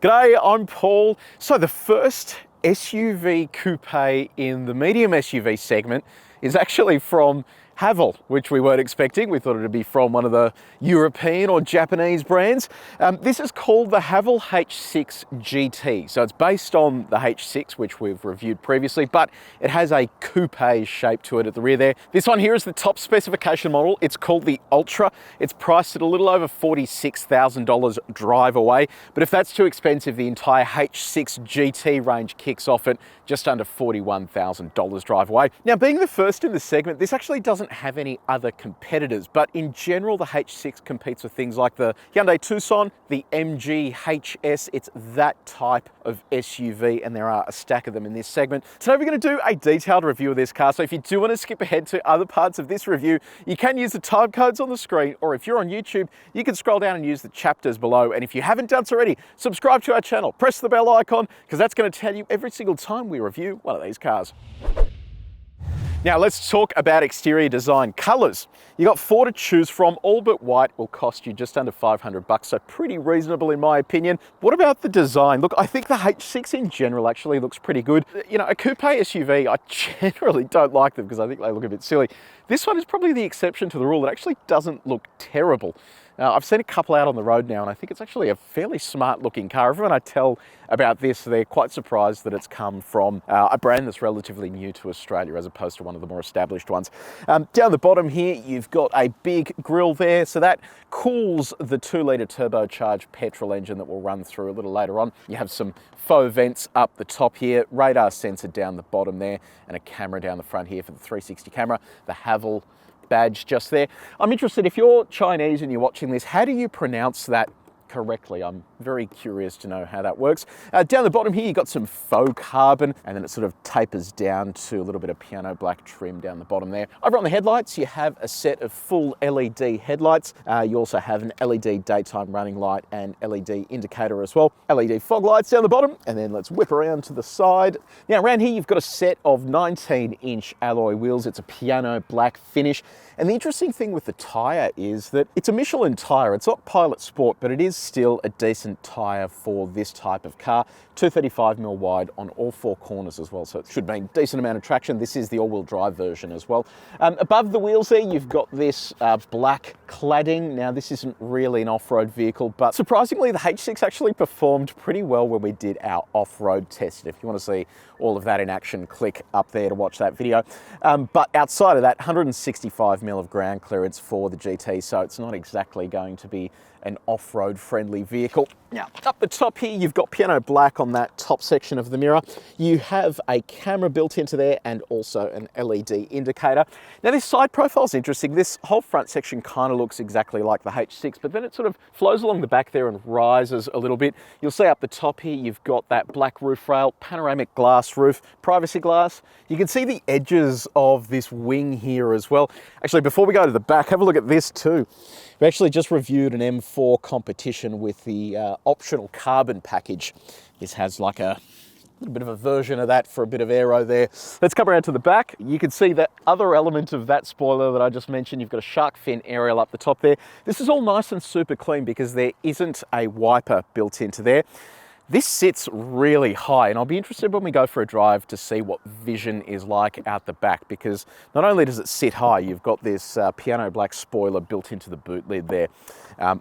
G'day, I'm Paul. So the first SUV coupe in the medium SUV segment is actually from Haval, which we weren't expecting. We thought it would be from one of the European or Japanese brands. This is called the Haval H6 GT. So it's based on the H6, which we've reviewed previously, but it has a coupe shape to it at the rear there. This one here is the top specification model. It's called the Ultra. It's priced at a little over $46,000 drive away. But if that's too expensive, the entire H6 GT range kicks off at just under $41,000 drive away. Now, being the first in the segment, this actually doesn't have any other competitors, but in general, the H6 competes with things like the Hyundai Tucson, the MG HS. It's that type of SUV, and there are a stack of them in this segment. Today, we're going to do a detailed review of this car. So if you do want to skip ahead to other parts of this review, you can use the time codes on the screen, or if you're on YouTube, you can scroll down and use the chapters below. And if you haven't done so already, subscribe to our channel, press the bell icon, because that's going to tell you every single time we review one of these cars. Now let's talk about exterior design. Colors. You got four to choose from. All but white will cost you just under $500, so pretty reasonable in my opinion. What about the design? Look, I think the H6 in general actually looks pretty good. You know, a coupe SUV, I generally don't like them because I think they look a bit silly. This one is probably the exception to the rule. It actually doesn't look terrible. I've seen a couple out on the road now, and I think it's actually a fairly smart looking car. Everyone I tell about this, they're quite surprised that it's come from a brand that's relatively new to Australia as opposed to one of the more established ones. Down the bottom here, you've got a big grille there, so that cools the 2-litre turbocharged petrol engine that we'll run through a little later on. You have some faux vents up the top here, radar sensor down the bottom there, and a camera down the front here for the 360 camera. The Haval badge just there. I'm interested, if you're Chinese and you're watching this, how do you pronounce that correctly? I'm very curious to know how that works. Down the bottom here, you've got some faux carbon, and then it sort of tapers down to a little bit of piano black trim down the bottom there. Over on the headlights, you have a set of full LED headlights. You also have an LED daytime running light and LED indicator as well. LED fog lights down the bottom, and then let's whip around to the side. Now around here, you've got a set of 19-inch alloy wheels. It's a piano black finish. And the interesting thing with the tyre is that it's a Michelin tyre. It's not Pilot Sport, but it is still a decent tyre for this type of car. 235mm wide on all four corners as well, so it should make a decent amount of traction. This is the all-wheel drive version as well. Above the wheels there, you've got this black cladding. Now, this isn't really an off-road vehicle, but surprisingly, the H6 actually performed pretty well when we did our off-road test. If you want to see all of that in action, click up there to watch that video. But outside of that, 165mm of ground clearance for the GT, so it's not exactly going to be an off-road friendly vehicle. Now, up the top here, you've got piano black on that top section of the mirror. You have a camera built into there and also an LED indicator. Now, this side profile is interesting. This whole front section kind of looks exactly like the H6, but then it sort of flows along the back there and rises a little bit. You'll see up the top here, you've got that black roof rail, panoramic glass roof, privacy glass. You can see the edges of this wing here as well. Actually, before we go to the back, have a look at this too. We actually just reviewed an M4 competition with the optional carbon package. This has like a little bit of a version of that for a bit of aero there. Let's come around to the back. You can see that other element of that spoiler that I just mentioned. You've got a shark fin aerial up the top there. This is all nice and super clean because there isn't a wiper built into there. This sits really high, and I'll be interested when we go for a drive to see what vision is like out the back, because not only does it sit high, you've got this piano black spoiler built into the boot lid there.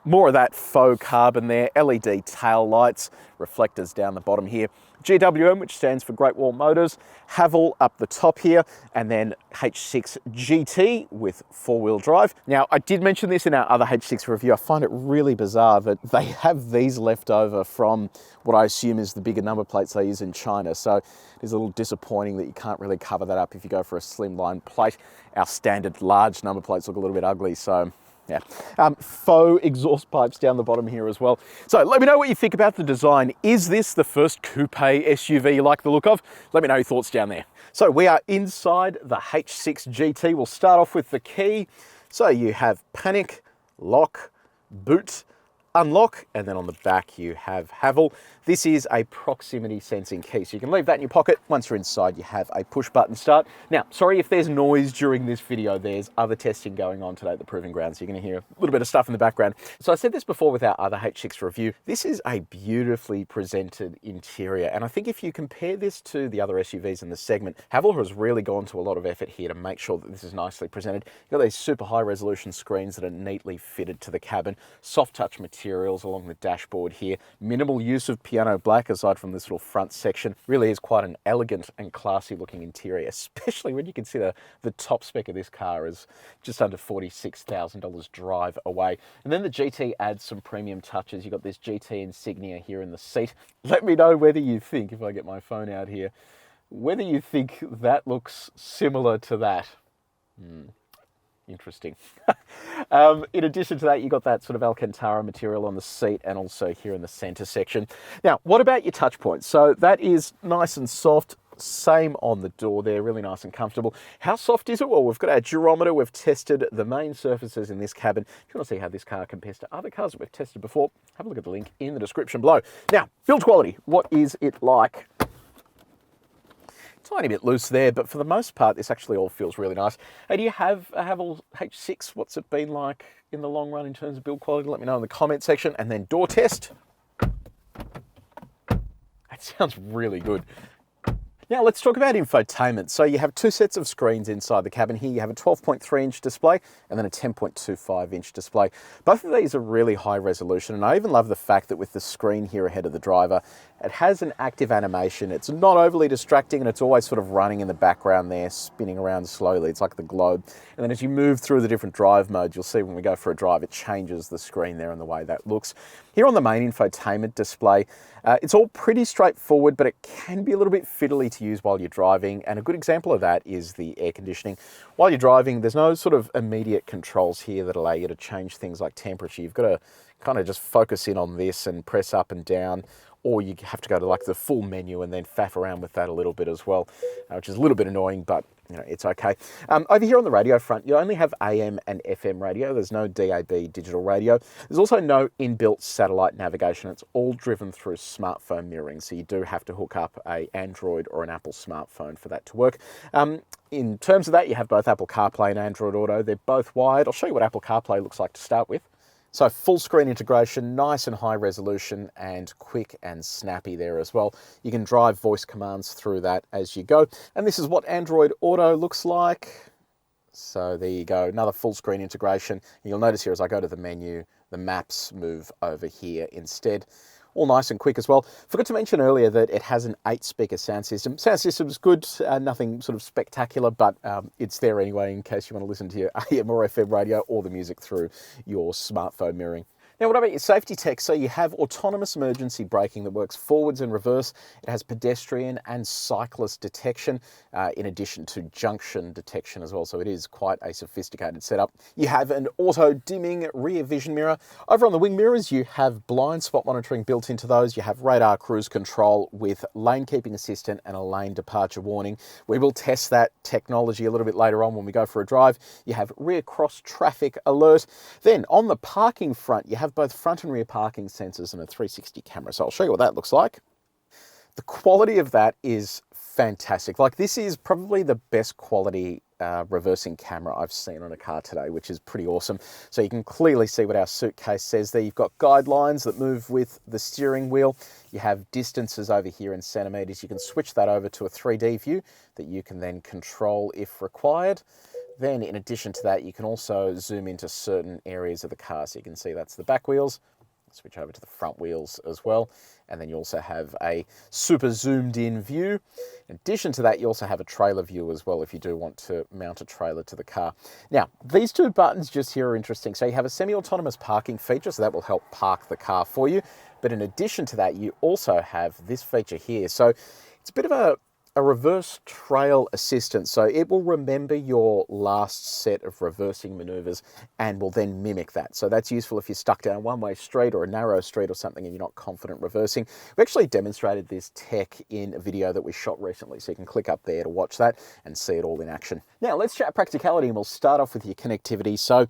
More of that faux carbon there, LED tail lights, reflectors down the bottom here. GWM, which stands for Great Wall Motors, Haval up the top here, and then H6 GT with 4-wheel drive. Now, I did mention this in our other H6 review. I find it really bizarre that they have these left over from what I assume is the bigger number plates they use in China. So it is a little disappointing that you can't really cover that up if you go for a slimline plate. Our standard large number plates look a little bit ugly, so yeah. Faux exhaust pipes down the bottom here as well. So let me know what you think about the design. Is this the first coupe SUV you like the look of? Let me know your thoughts down there. So we are inside the H6 GT. We'll start off with the key. So you have panic, lock, boot, unlock, and then on the back you have Haval. This is a proximity sensing key, so you can leave that in your pocket. Once you're inside, you have a push button start. Now, sorry if there's noise during this video. There's other testing going on today at the Proving Ground, so you're going to hear a little bit of stuff in the background. So I said this before with our other H6 review. This is a beautifully presented interior, and I think if you compare this to the other SUVs in the segment, Haval has really gone to a lot of effort here to make sure that this is nicely presented. You've got these super high resolution screens that are neatly fitted to the cabin, soft touch materials along the dashboard here, minimal use of piano black aside from this little front section. Really is quite an elegant and classy looking interior, especially when you consider the top spec of this car is just under $46,000 drive away. And then the GT adds some premium touches. You've got this GT insignia here in the seat. Let me know whether you think, if I get my phone out here, whether you think that looks similar to that. Interesting. In addition to that, you got that sort of Alcantara material on the seat and also here in the center section. Now, what about your touch points? So that is nice and soft. Same on the door there, really nice and comfortable. How soft is it? Well, we've got our durometer. We've tested the main surfaces in this cabin. If you want to see how this car compares to other cars that we've tested before, have a look at the link in the description below. Now, build quality. What is it like? Tiny bit loose there, but for the most part, this actually all feels really nice. Hey, do you have a Haval H6? What's it been like in the long run in terms of build quality? Let me know in the comment section. And then door test. That sounds really good. Now let's talk about infotainment. So you have two sets of screens inside the cabin here. You have a 12.3-inch display and then a 10.25-inch display. Both of these are really high resolution, and I even love the fact that with the screen here ahead of the driver, it has an active animation. It's not overly distracting, and it's always sort of running in the background there, spinning around slowly. It's like the globe. And then as you move through the different drive modes, you'll see when we go for a drive, it changes the screen there and the way that looks. Here on the main infotainment display, it's all pretty straightforward, but it can be a little bit fiddly to use while you're driving. And a good example of that is the air conditioning. While you're driving, there's no sort of immediate controls here that allow you to change things like temperature. You've got to kind of just focus in on this and press up and down, or you have to go to like the full menu and then faff around with that a little bit as well, which is a little bit annoying, but you know, it's okay. Over here on the radio front, you only have AM and FM radio. There's no DAB digital radio. There's also no inbuilt satellite navigation. It's all driven through smartphone mirroring, so you do have to hook up an Android or an Apple smartphone for that to work. In terms of that, you have both Apple CarPlay and Android Auto. They're both wired. I'll show you what Apple CarPlay looks like to start with. So full screen integration, nice and high resolution and quick and snappy there as well. You can drive voice commands through that as you go. And this is what Android Auto looks like. So there you go, another full screen integration. You'll notice here as I go to the menu, the maps move over here instead. All nice and quick as well. Forgot to mention earlier that it has an 8-speaker sound system. Sound system's good, nothing sort of spectacular, but it's there anyway in case you want to listen to your AM or FM radio or the music through your smartphone mirroring. Now, what about your safety tech? So you have autonomous emergency braking that works forwards and reverse. It has pedestrian and cyclist detection, in addition to junction detection as well. So it is quite a sophisticated setup. You have an auto dimming rear vision mirror. Over on the wing mirrors, you have blind spot monitoring built into those. You have radar cruise control with lane keeping assistant and a lane departure warning. We will test that technology a little bit later on when we go for a drive. You have rear cross traffic alert. Then on the parking front, you have both front and rear parking sensors and a 360 camera. So I'll show you what that looks like. The quality of that is fantastic. Like, this is probably the best quality reversing camera I've seen on a car today, which is pretty awesome. So you can clearly see what our suitcase says there. You've got guidelines that move with the steering wheel. You have distances over here in centimeters. You can switch that over to a 3D view that you can then control if required. Then in addition to that, you can also zoom into certain areas of the car. So you can see that's the back wheels. Switch over to the front wheels as well. And then you also have a super zoomed in view. In addition to that, you also have a trailer view as well if you do want to mount a trailer to the car. Now, these two buttons just here are interesting. So you have a semi-autonomous parking feature, so that will help park the car for you. But in addition to that, you also have this feature here. So it's a bit of a a reverse trail assistant. So it will remember your last set of reversing maneuvers and will then mimic that. So that's useful if you're stuck down a one-way street or a narrow street or something and you're not confident reversing. We actually demonstrated this tech in a video that we shot recently, so you can click up there to watch that and see it all in action. Now let's chat practicality, and we'll start off with your connectivity. So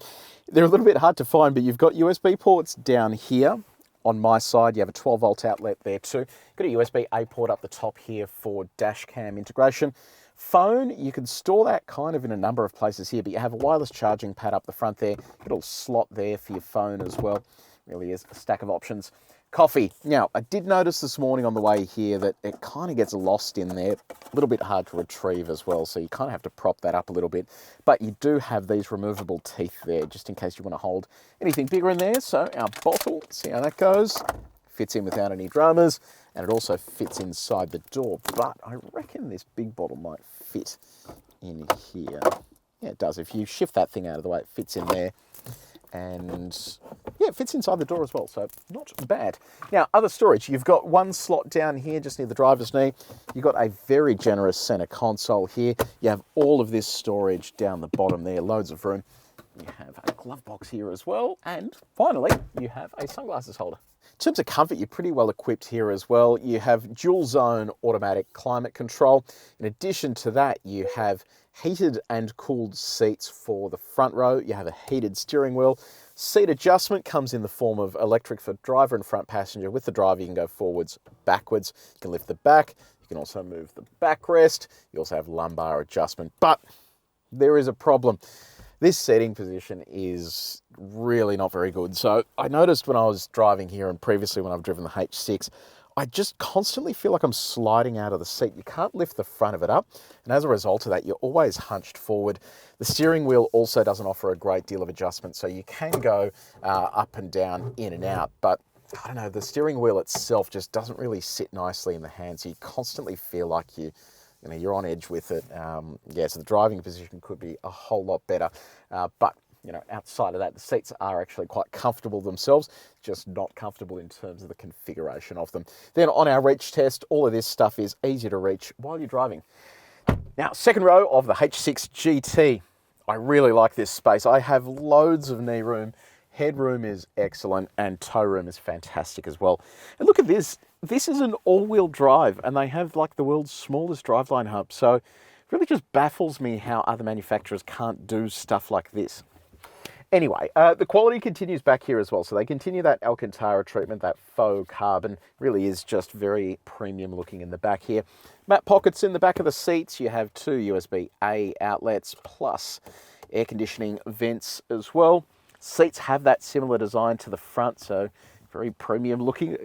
they're a little bit hard to find, but you've got USB ports down here. On my side, you have a 12-volt outlet there too. You've got a USB-A port up the top here for dash cam integration. Phone, you can store that kind of in a number of places here, but you have a wireless charging pad up the front there. A little slot there for your phone as well. Really is a stack of options. Coffee. Now, I did notice this morning on the way here that it kind of gets lost in there. A little bit hard to retrieve as well, so you kind of have to prop that up a little bit. But you do have these removable teeth there, just in case you want to hold anything bigger in there. So our bottle, see how that goes. Fits in without any dramas, and it also fits inside the door. But I reckon this big bottle might fit in here. Yeah, it does. If you shift that thing out of the way, it fits in there. And yeah, it fits inside the door as well, so not bad. Now, other storage, you've got one slot down here just near the driver's knee. You've got a very generous center console here. You have all of this storage down the bottom there, loads of room. You have a glove box here as well. And finally, you have a sunglasses holder. In terms of comfort, you're pretty well equipped here as well. You have dual zone automatic climate control. In addition to that, you have heated and cooled seats for the front row. You have a heated steering wheel. Seat adjustment comes in the form of electric for driver and front passenger. With the driver, you can go forwards, backwards. You can lift the back. You can also move the backrest. You also have lumbar adjustment. But there is a problem. This seating position is really not very good. So I noticed when I was driving here and previously when I've driven the H6, I just constantly feel like I'm sliding out of the seat. You can't lift the front of it up. And as a result of that, you're always hunched forward. The steering wheel also doesn't offer a great deal of adjustment. So you can go up and down, in and out. But I don't know, the steering wheel itself just doesn't really sit nicely in the hand. So you constantly feel like you're on edge with it. Yeah, so the driving position could be a whole lot better. But outside of that, the seats are actually quite comfortable themselves, just not comfortable in terms of the configuration of them. Then on our reach test, all of this stuff is easy to reach while you're driving. Now, second row of the H6 GT. I really like this space. I have loads of knee room. Headroom is excellent, and toe room is fantastic as well. And look at this. This is an all-wheel drive, and they have like the world's smallest driveline hub. So it really just baffles me how other manufacturers can't do stuff like this. Anyway, the quality continues back here as well. So they continue that Alcantara treatment, that faux carbon. Really is just very premium looking in the back here. Matte pockets in the back of the seats. You have two USB-A outlets plus air conditioning vents as well. Seats have that similar design to the front, so very premium looking,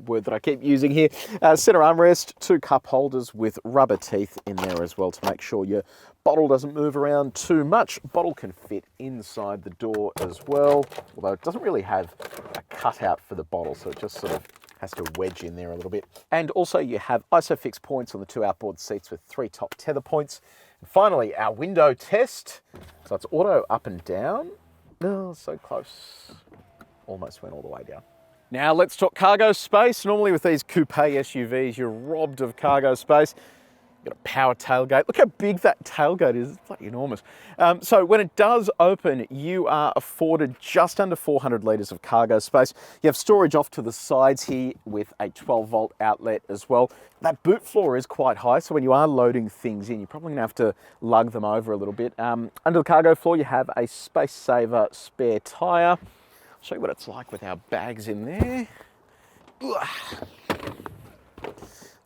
word that I keep using here. Center armrest, two cup holders with rubber teeth in there as well to make sure your bottle doesn't move around too much. Bottle can fit inside the door as well, although it doesn't really have a cutout for the bottle, so it just sort of has to wedge in there a little bit. And also you have ISOFIX points on the two outboard seats with three top tether points. And finally, our window test. So it's auto up and down. Oh, so close. Almost went all the way down. Now let's talk cargo space. Normally with these coupe SUVs, you're robbed of cargo space. You've got a power tailgate. Look how big that tailgate is. It's bloody enormous. So when it does open, you are afforded just under 400 litres of cargo space. You have storage off to the sides here with a 12-volt outlet as well. That boot floor is quite high, so when you are loading things in, you're probably going to have to lug them over a little bit. Under the cargo floor, you have a space saver spare tyre. Show you what it's like with our bags in there.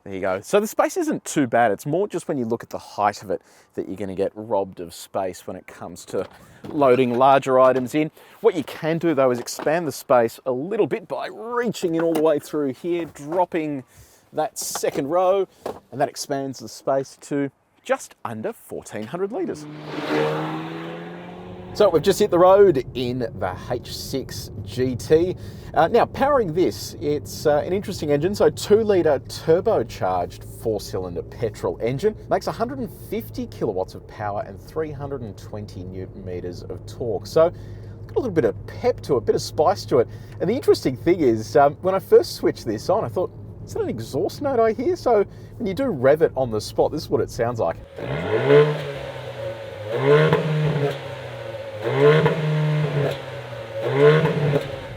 There you go. So the space isn't too bad. It's more just when you look at the height of it that you're going to get robbed of space when it comes to loading larger items in. What you can do though is expand the space a little bit by reaching in all the way through here, dropping that second row, and that expands the space to just under 1,400 litres. So we've just hit the road in the H6 GT. Now powering this, it's an interesting engine. So 2-litre turbocharged 4-cylinder petrol engine. Makes 150 kilowatts of power and 320 Newton meters of torque. So got a little bit of pep to it, a bit of spice to it. And the interesting thing is, when I first switched this on, I thought, is that an exhaust note I hear? So when you do rev it on the spot, this is what it sounds like.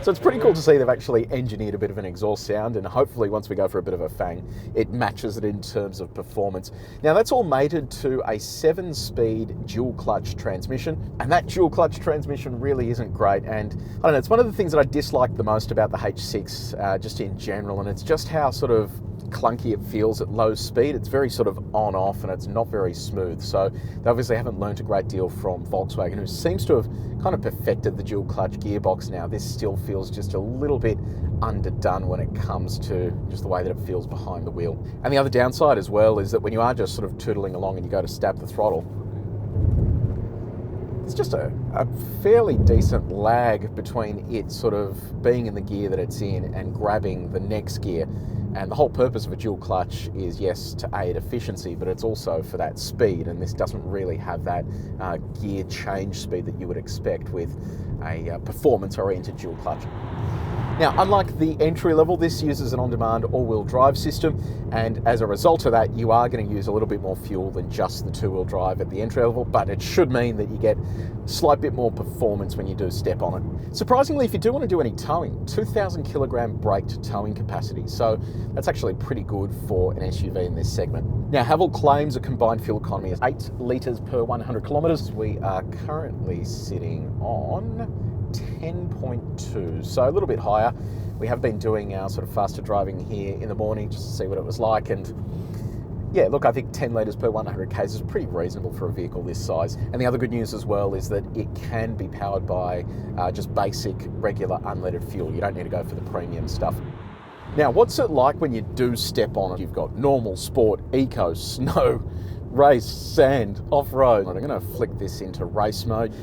So it's pretty cool to see they've actually engineered a bit of an exhaust sound, and hopefully once we go for a bit of a fang, it matches it in terms of performance. Now that's all mated to a 7-speed dual clutch transmission, and that dual clutch transmission really isn't great. And I don't know, it's one of the things that I dislike the most about the H6 just in general, and it's just how sort of clunky it feels at low speed. It's very sort of on off, and it's not very smooth. So they obviously haven't learnt a great deal from Volkswagen, who seems to have kind of perfected the dual clutch gearbox now. This still feels just a little bit underdone when it comes to just the way that it feels behind the wheel. And the other downside as well is that when you are just sort of tootling along and you go to stab the throttle, it's just a fairly decent lag between it sort of being in the gear that it's in and grabbing the next gear. And the whole purpose of a dual clutch is, yes, to aid efficiency, but it's also for that speed, and this doesn't really have that gear change speed that you would expect with a performance-oriented dual clutch. Now, unlike the entry level, this uses an on-demand all-wheel drive system, and as a result of that, you are going to use a little bit more fuel than just the two-wheel drive at the entry level, but it should mean that you get a slight bit more performance when you do step on it. Surprisingly, if you do want to do any towing, 2,000 kilogram braked towing capacity, so that's actually pretty good for an SUV in this segment. Now, Haval claims a combined fuel economy of 8 litres per 100 kilometres. We are currently sitting on 10.2, so a little bit higher. We have been doing our sort of faster driving here in the morning just to see what it was like, and yeah, look, I think 10 litres per 100 k's is pretty reasonable for a vehicle this size. And the other good news as well is that it can be powered by just basic, regular, unleaded fuel. You don't need to go for the premium stuff. Now, what's it like when you do step on it? You've got normal, sport, eco, snow, race, sand, off-road. I'm going to flick this into race mode.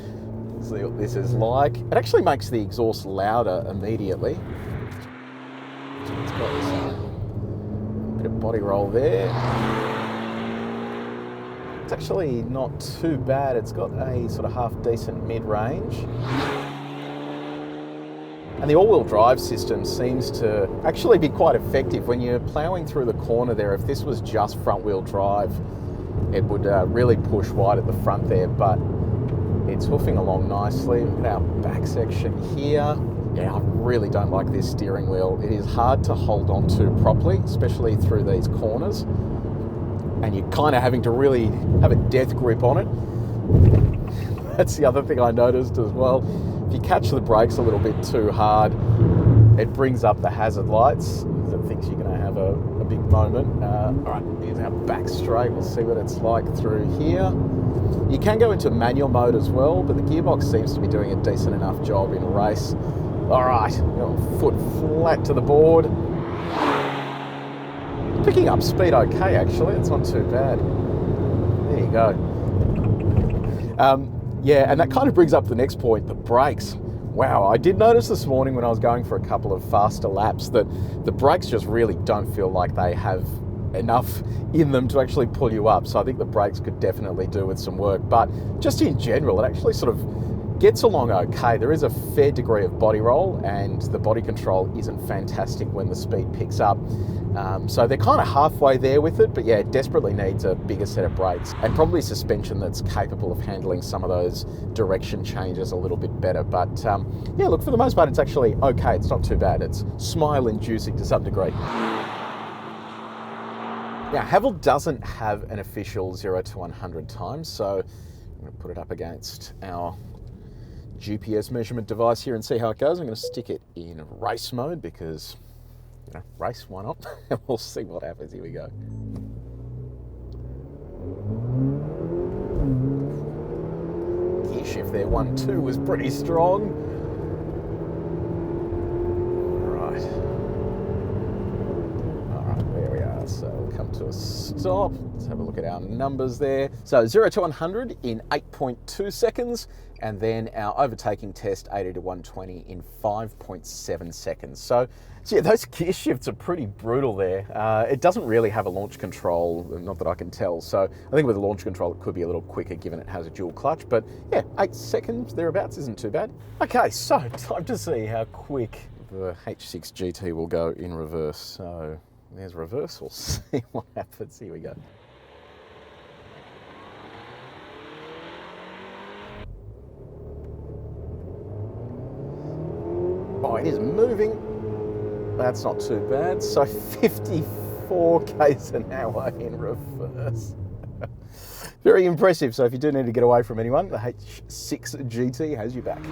See what this is like. It actually makes the exhaust louder immediately. It's got this bit of body roll there. It's actually not too bad. It's got a sort of half decent mid-range. And the all-wheel drive system seems to actually be quite effective. When you're ploughing through the corner there, if this was just front-wheel drive, it would really push wide at the front there, but it's hoofing along nicely. Look at our back section here. Yeah, I really don't like this steering wheel. It is hard to hold on to properly, especially through these corners. And you're kind of having to really have a death grip on it. That's the other thing I noticed as well. If you catch the brakes a little bit too hard, it brings up the hazard lights. It thinks you're going to have a big moment. All right, here's our back straight. We'll see what it's like through here. You can go into manual mode as well, but the gearbox seems to be doing a decent enough job in race. All right, foot flat to the board. Picking up speed okay, actually. It's not too bad. There you go. Yeah, and that kind of brings up the next point, the brakes. Wow, I did notice this morning when I was going for a couple of faster laps that the brakes just really don't feel like they have enough in them to actually pull you up. So I think the brakes could definitely do with some work. But just in general, it actually sort of gets along okay. There is a fair degree of body roll, and the body control isn't fantastic when the speed picks up. So they're kind of halfway there with it, but yeah, it desperately needs a bigger set of brakes and probably suspension that's capable of handling some of those direction changes a little bit better. But yeah, look, for the most part, it's actually okay. It's not too bad. It's smile-inducing to some degree. Now, Haval doesn't have an official 0 to 100 time, so I'm going to put it up against our GPS measurement device here and see how it goes. I'm going to stick it in race mode because, you know, race, why not? And we'll see what happens. Here we go. Gear shift there, 1-2 was pretty strong. So we'll come to a stop. Let's have a look at our numbers there. So 0 to 100 in 8.2 seconds, and then our overtaking test 80 to 120 in 5.7 seconds. So yeah, those gear shifts are pretty brutal there. It doesn't really have a launch control, not that I can tell. So I think with a launch control, it could be a little quicker given it has a dual clutch, but yeah, 8 seconds thereabouts isn't too bad. Okay, so time to see how quick the H6 GT will go in reverse. So There's reversal. See what happens. Here we go. Oh, it is moving. That's not too bad. So 54 k's an hour in reverse. Very impressive. So if you do need to get away from anyone, the H6 GT has you back.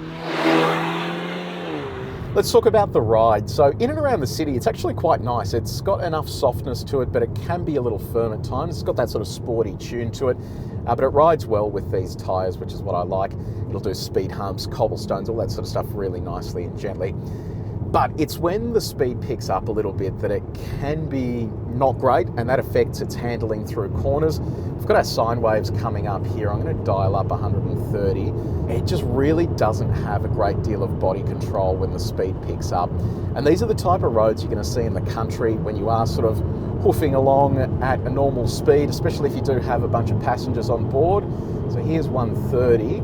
Let's talk about the ride. So in and around the city, it's actually quite nice. It's got enough softness to it, but it can be a little firm at times. It's got that sort of sporty tune to it, but it rides well with these tyres, which is what I like. It'll do speed humps, cobblestones, all that sort of stuff really nicely and gently. But it's when the speed picks up a little bit that it can be not great, and that affects its handling through corners. We've got our sine waves coming up here. I'm going to dial up 130. It just really doesn't have a great deal of body control when the speed picks up. And these are the type of roads you're going to see in the country when you are sort of hoofing along at a normal speed, especially if you do have a bunch of passengers on board. So here's 130.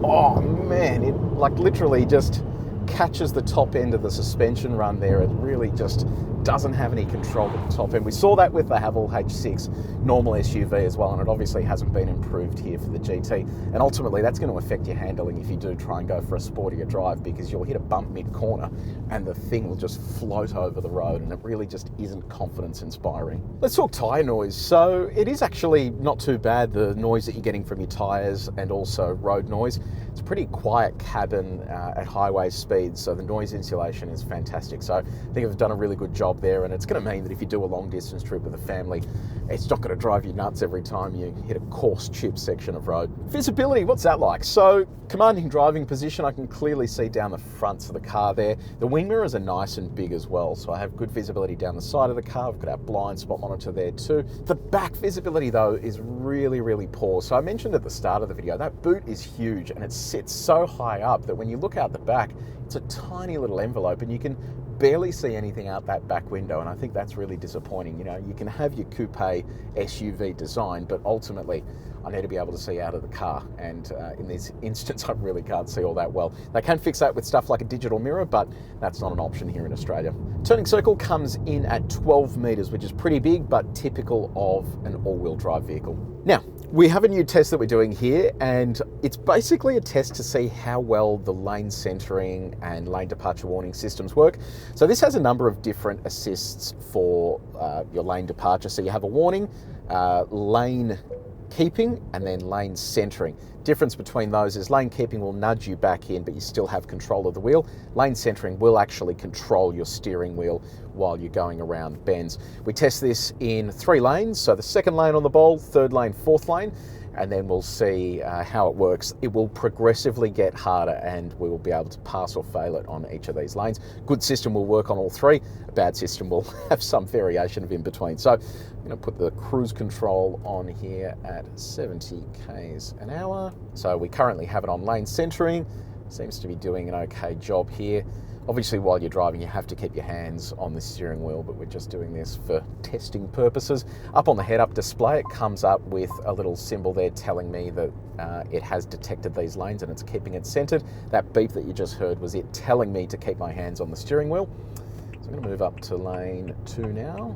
Oh man, it like literally just catches the top end of the suspension run there. It really just doesn't have any control at the top end. We saw that with the Haval H6 normal SUV as well, and it obviously hasn't been improved here for the GT. And ultimately that's going to affect your handling if you do try and go for a sportier drive, because you'll hit a bump mid-corner and the thing will just float over the road, and it really just isn't confidence inspiring. Let's talk tyre noise. So it is actually not too bad, the noise that you're getting from your tyres and also road noise. It's a pretty quiet cabin at highway speeds, so the noise insulation is fantastic. So I think I've done a really good job there, and it's going to mean that if you do a long distance trip with a family, it's not going to drive you nuts every time you hit a coarse chip section of road. Visibility, what's that like? So commanding driving position, I can clearly see down the fronts of the car there. The wing mirrors are nice and big as well, so I have good visibility down the side of the car. We've got our blind spot monitor there too. The back visibility though is really, really poor. So I mentioned at the start of the video, that boot is huge and it sits so high up that when you look out the back, it's a tiny little envelope and you can barely see anything out that back window, and I think that's really disappointing. You know, you can have your coupe SUV design, but ultimately I need to be able to see out of the car, and in this instance I really can't see all that well. They can fix that with stuff like a digital mirror, but that's not an option here in Australia. Turning circle comes in at 12 meters, which is pretty big, but typical of an all-wheel drive vehicle. Now, we have a new test that we're doing here, and it's basically a test to see how well the lane centering and lane departure warning systems work. So this has a number of different assists for your lane departure. So you have a warning, lane keeping, and then lane centering. Difference between those is lane keeping will nudge you back in, but you still have control of the wheel. Lane centering will actually control your steering wheel while you're going around bends. We test this in 3 lanes, so the second lane on the bowl, third lane, fourth lane, and then we'll see how it works. It will progressively get harder and we will be able to pass or fail it on each of these lanes. Good system will work on all 3. A bad system will have some variation of in between. So I'm going to put the cruise control on here at 70 k's an hour. So we currently have it on lane centering. Seems to be doing an okay job here. Obviously, while you're driving, you have to keep your hands on the steering wheel, but we're just doing this for testing purposes. Up on the head-up display, it comes up with a little symbol there telling me that it has detected these lanes and it's keeping it centered. That beep that you just heard was it telling me to keep my hands on the steering wheel. So I'm going to move up to lane 2 now.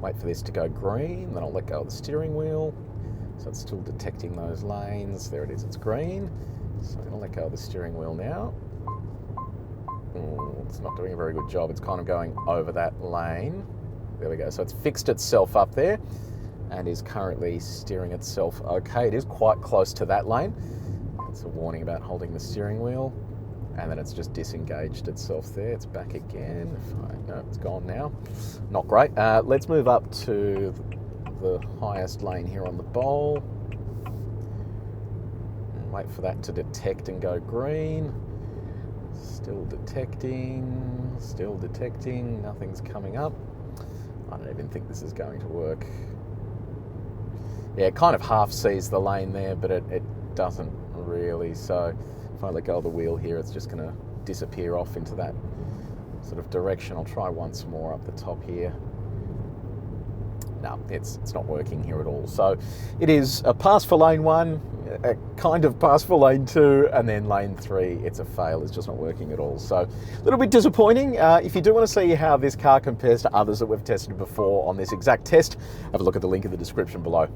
Wait for this to go green, then I'll let go of the steering wheel. So it's still detecting those lanes. There it is, it's green. So I'm going to let go of the steering wheel now. It's not doing a very good job. It's kind of going over that lane. There we go. So it's fixed itself up there and is currently steering itself okay. It is quite close to that lane. It's a warning about holding the steering wheel. And then it's just disengaged itself there. It's back again. No, it's gone now. Not great. Let's move up to the highest lane here on the bowl. Wait for that to detect and go green. Still detecting, nothing's coming up. I don't even think this is going to work. Yeah, it kind of half sees the lane there, but it doesn't really. So if I let go of the wheel here, it's just going to disappear off into that sort of direction. I'll try once more up the top here. no, it's not working here at all. So it is a pass for lane 1, a kind of pass for lane 2, and then lane 3, it's a fail. It's just not working at all. So a little bit disappointing. If you do want to see how this car compares to others that we've tested before on this exact test, have a look at the link in the description below.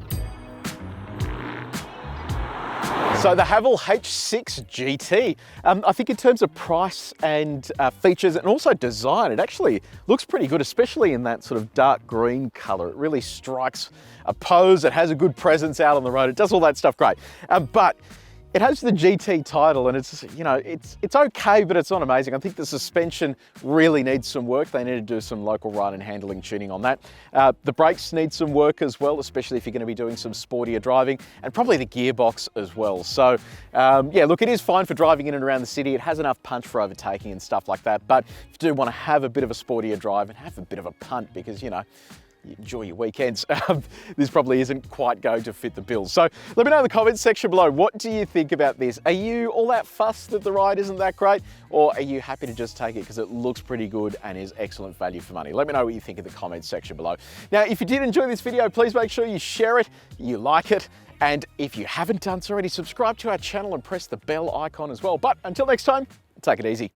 So the Haval H6 GT, I think in terms of price and features and also design, it actually looks pretty good, especially in that sort of dark green color. It really strikes a pose. It has a good presence out on the road. It does all that stuff great. But it has the GT title and it's, you know, it's okay, but it's not amazing. I think the suspension really needs some work. They need to do some local ride and handling tuning on that. The brakes need some work as well, especially if you're going to be doing some sportier driving, and probably the gearbox as well. So yeah, look, it is fine for driving in and around the city. It has enough punch for overtaking and stuff like that. But if you do want to have a bit of a sportier drive and have a bit of a punt, because, you know, you enjoy your weekends, this probably isn't quite going to fit the bill. So let me know in the comments section below, what do you think about this? Are you all that fussed that the ride isn't that great? Or are you happy to just take it because it looks pretty good and is excellent value for money? Let me know what you think in the comments section below. Now, if you did enjoy this video, please make sure you share it, you like it, and if you haven't done so already, subscribe to our channel and press the bell icon as well. But until next time, take it easy.